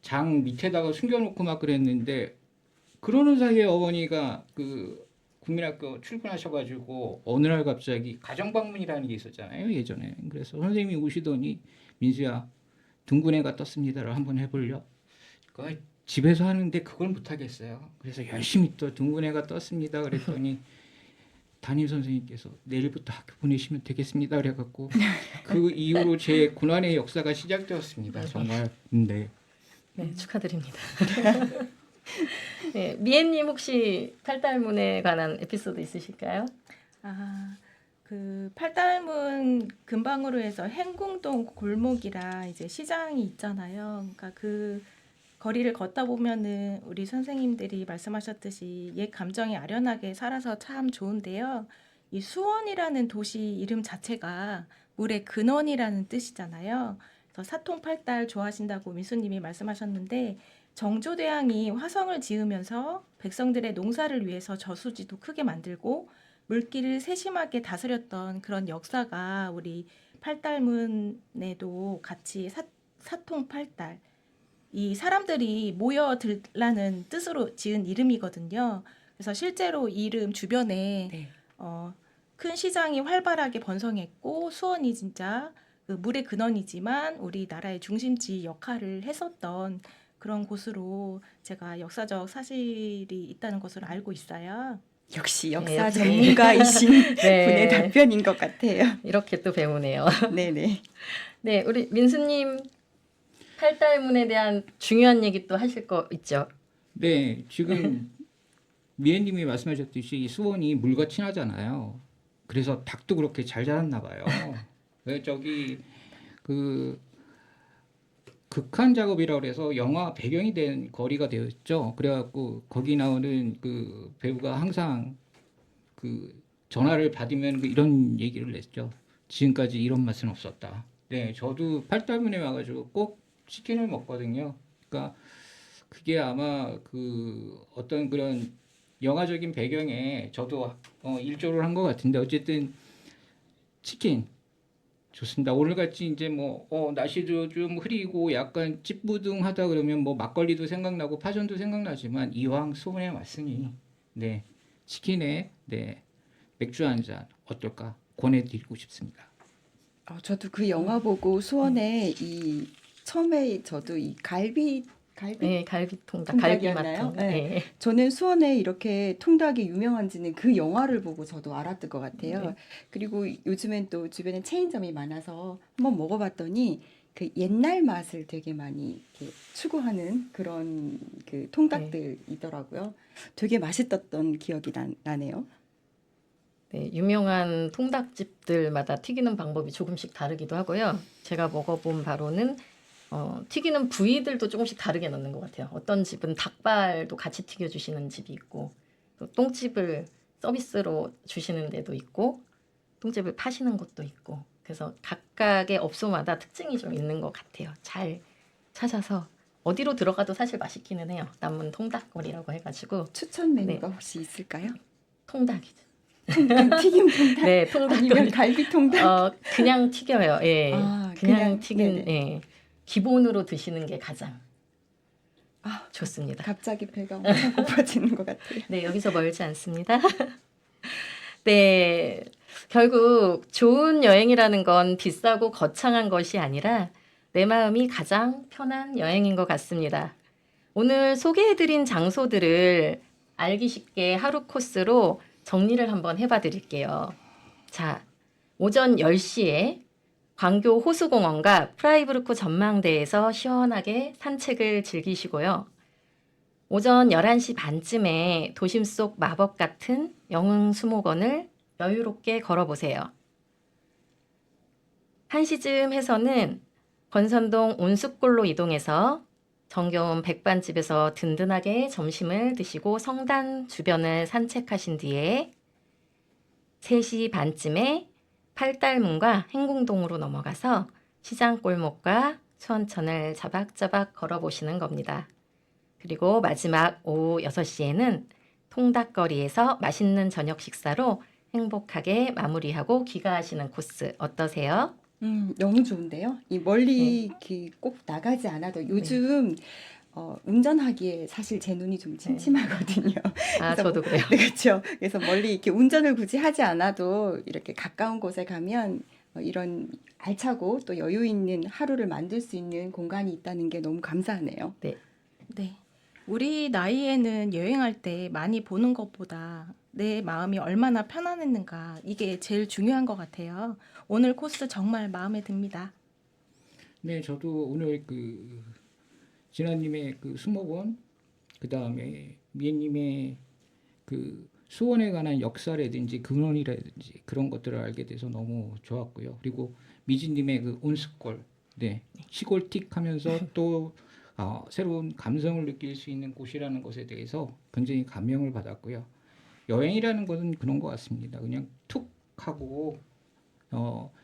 장 밑에다가 숨겨놓고 막 그랬는데 그러는 사이에 어머니가 그 국민학교 출근하셔가지고 어느 날 갑자기 가정방문이라는 게 있었잖아요 예전에. 그래서 선생님이 오시더니 민수야 둥근애가 떴습니다를 한번 해볼려. 그거 집에서 하는데 그걸 못하겠어요. 그래서 열심히 또 둥근애가 떴습니다 그랬더니 담임 선생님께서 내일부터 학교 보내시면 되겠습니다 그래갖고 그 이후로 제 고난의 역사가 시작되었습니다. 정말. 네. 네, 축하드립니다. 네, 미애님 혹시 팔달문에 관한 에피소드 있으실까요? 아, 그 팔달문 근방으로 해서 행궁동 골목이라 이제 시장이 있잖아요. 그러니까 그 거리를 걷다 보면은 우리 선생님들이 말씀하셨듯이 옛 감정이 아련하게 살아서 참 좋은데요. 이 수원이라는 도시 이름 자체가 물의 근원이라는 뜻이잖아요. 그래서 사통팔달 좋아하신다고 민수님이 말씀하셨는데 정조대왕이 화성을 지으면서 백성들의 농사를 위해서 저수지도 크게 만들고 물길을 세심하게 다스렸던 그런 역사가 우리 팔달문에도 같이 사통팔달 이 사람들이 모여들라는 뜻으로 지은 이름이거든요. 그래서 실제로 이 이름 주변에 네. 큰 시장이 활발하게 번성했고 수원이 진짜 그 물의 근원이지만 우리나라의 중심지 역할을 했었던 그런 곳으로 제가 역사적 사실이 있다는 것으로 알고 있어요. 역시 네, 역사 역시. 전문가이신 네. 분의 답변인 것 같아요. 이렇게 또 배우네요. 네네. 네, 우리 민수님 팔달문에 대한 중요한 얘기 또 하실 거 있죠? 네, 지금 미애님이 말씀하셨듯이 이 수원이 물과 친하잖아요. 그래서 닭도 그렇게 잘 자랐나 봐요. 저기 그 극한 작업이라고 그래서 영화 배경이 된 거리가 되었죠. 그래갖고 거기 나오는 그 배우가 항상 그 전화를 받으면 이런 얘기를 냈죠. 지금까지 이런 맛은 없었다. 네, 저도 팔달문에 와가지고 꼭 치킨을 먹거든요. 그러니까 그게 아마 그 어떤 그런 영화적인 배경에 저도 일조를 한 것 같은데 어쨌든 치킨 좋습니다. 오늘같이 이제 뭐 날씨도 좀 흐리고 약간 찌뿌둥하다 그러면 뭐 막걸리도 생각나고 파전도 생각나지만 이왕 수원에 왔으니 네 치킨에 네 맥주 한 잔 어떨까 권해드리고 싶습니다. 저도 그 영화 보고 수원에 이 처음에 저도 이 갈비 네, 갈비통닭, 통닭이었나요? 갈비맛통. 네. 네. 저는 수원에 이렇게 통닭이 유명한지는 그 영화를 보고 저도 알았던 것 같아요. 네. 그리고 요즘엔 또 주변에 체인점이 많아서 한번 먹어봤더니 그 옛날 맛을 되게 많이 이렇게 추구하는 그런 그 통닭들이더라고요. 되게 맛있었던 기억이 나네요. 네, 유명한 통닭집들마다 튀기는 방법이 조금씩 다르기도 하고요. 제가 먹어본 바로는 튀기는 부위들도 조금씩 다르게 넣는 것 같아요. 어떤 집은 닭발도 같이 튀겨주시는 집이 있고 또 똥집을 서비스로 주시는 데도 있고 똥집을 파시는 곳도 있고 그래서 각각의 업소마다 특징이 좀 있는 것 같아요. 잘 찾아서 어디로 들어가도 사실 맛있기는 해요. 남문 통닭거리라고 해가지고 추천 메뉴가 혹시 있을까요? 통닭이죠. 튀김 통닭? 네, 아니면 통닭거리. 갈비 통닭? 그냥 튀겨요. 예. 아, 그냥 그냥, 튀긴 네네. 예. 기본으로 드시는 게 가장 아, 좋습니다. 갑자기 배가 엄청 고파지는 것 같아요. 네, 여기서 멀지 않습니다. 네. 결국 좋은 여행이라는 건 비싸고 거창한 것이 아니라 내 마음이 가장 편한 여행인 것 같습니다. 오늘 소개해드린 장소들을 알기 쉽게 하루 코스로 정리를 한번 해봐 드릴게요. 자, 오전 10시에 광교 호수공원과 프라이부르크 전망대에서 시원하게 산책을 즐기시고요. 오전 11시 반쯤에 도심 속 마법 같은 영흥수목원을 여유롭게 걸어보세요. 1시쯤 해서는 권선동 온숫골로 이동해서 정겨운 백반집에서 든든하게 점심을 드시고 성당 주변을 산책하신 뒤에 3시 반쯤에 팔달문과 행궁동으로 넘어가서 시장골목과 수원천을 자박자박 걸어보시는 겁니다. 그리고 마지막 오후 6시에는 통닭거리에서 맛있는 저녁 식사로 행복하게 마무리하고 귀가하시는 코스 어떠세요? 너무 좋은데요. 이 멀리 이렇게 꼭 나가지 않아도 요즘 운전하기에 사실 제 눈이 좀 침침하거든요. 아, 그래서 저도 그래요. 네, 그렇죠. 그래서 멀리 이렇게 운전을 굳이 하지 않아도 이렇게 가까운 곳에 가면 이런 알차고 또 여유 있는 하루를 만들 수 있는 공간이 있다는 게 너무 감사하네요. 네. 우리 나이에는 여행할 때 많이 보는 것보다 내 마음이 얼마나 편안했는가 이게 제일 중요한 것 같아요. 오늘 코스 정말 마음에 듭니다. 네, 저도 오늘 그 진아님의 그 수목원, 그 다음에 미애님의 그 수원에 관한 역사라든지 근원이라든지 그런 것들을 알게 돼서 너무 좋았고요. 그리고 미진님의 그 온스골, 네, 시골틱하면서 또 새로운 감성을 느낄 수 있는 곳이라는 것에 대해서 굉장히 감명을 받았고요. 여행이라는 것은 그런 것 같습니다. 그냥 툭 하고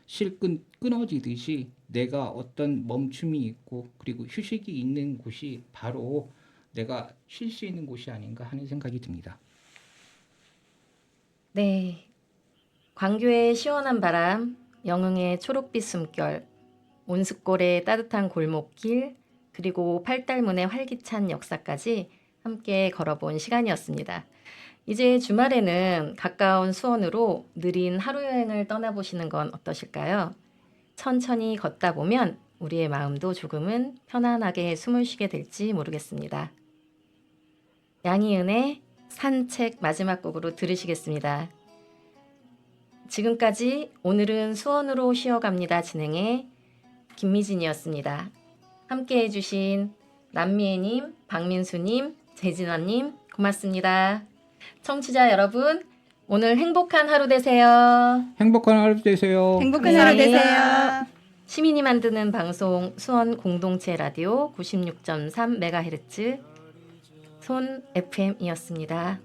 실 끊어지듯이 내가 어떤 멈춤이 있고 그리고 휴식이 있는 곳이 바로 내가 쉴 수 있는 곳이 아닌가 하는 생각이 듭니다. 네. 광교의 시원한 바람, 영흥의 초록빛 숨결, 온습골의 따뜻한 골목길, 그리고 팔달문의 활기찬 역사까지 함께 걸어본 시간이었습니다. 이제 주말에는 가까운 수원으로 느린 하루 여행을 떠나보시는 건 어떠실까요? 천천히 걷다 보면 우리의 마음도 조금은 편안하게 숨을 쉬게 될지 모르겠습니다. 양희은의 산책 마지막 곡으로 들으시겠습니다. 지금까지 오늘은 수원으로 쉬어갑니다 진행의 김미진이었습니다. 함께 해주신 남미애님, 박민수님, 재진원님 고맙습니다. 청취자 여러분, 오늘 행복한 하루 되세요. 행복한 하루 되세요. 행복한 하루 되세요. 시민이 만드는 방송 수원 공동체 라디오 96.3MHz 손 FM이었습니다.